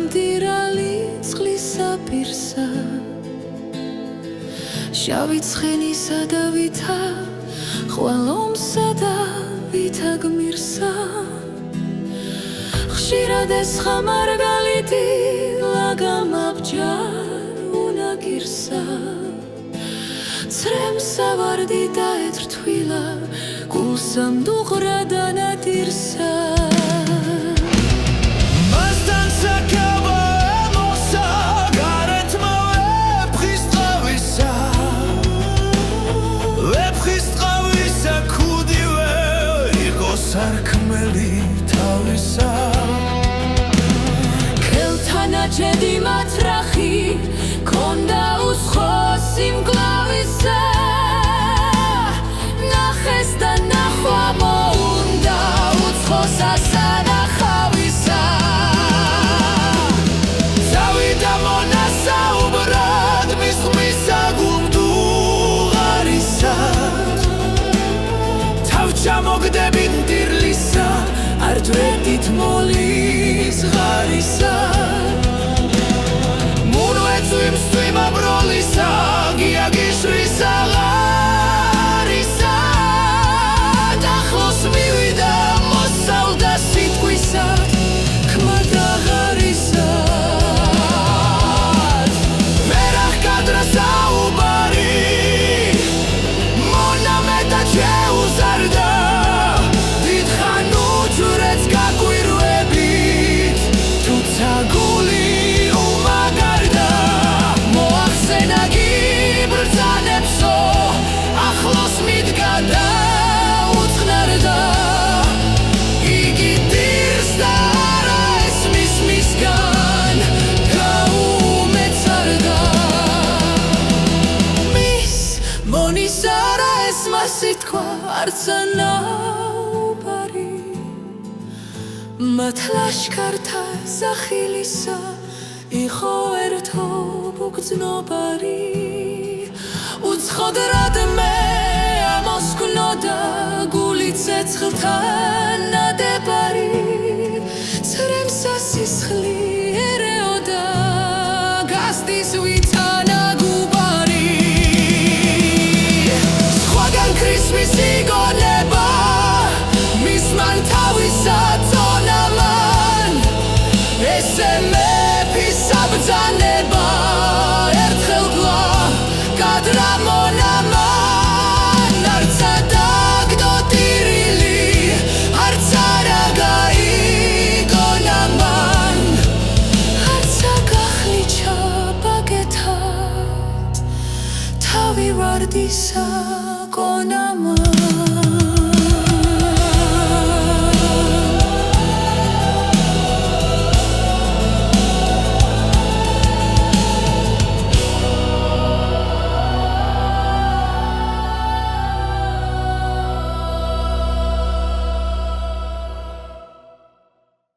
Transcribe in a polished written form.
მდირალი წყლისა პირსა შავი ცხენისა და ვითა ხვალომსა და ვითა გმირსა ხშირად ესხა მარგალიტი ლაგამაბჯარ უნაგირსა ცრემსა ვარდი დაეთრთვილა გულსა მდუღრა და ნადირსა სარქმელი თავისა ქელთანა ჯედი მათრახი ქონდა უსხოსი მკლავისა ნახეს და ნახვა მოუნდა უცხოსა სანახავისა წავიდა მონასაუბრად მის ხმისა გულმდუღარისა თავჩამოგდებით მტირლისა არტვედით მოლის ღარისა მუნვეწვიმსტვი მაბროლისა გიაგიშვისა ღარისა დახლოს მივიდა მოსალდა სიტყვისა ქმა და ღარისა ვერახ კადრა საუბარი მონა მეტად შეუზარდა სიტყვა არცა ნაუბარი მათ ლაშქართა ზახილისა იყო ერთო ბუგძნობარი უცხოდრად მე ამოსკვნოდა გული ცეცხლთან ნადებარი ცრემსა სისხლი ერეოდა გასდის ვითანა გუბარი Christmas Eve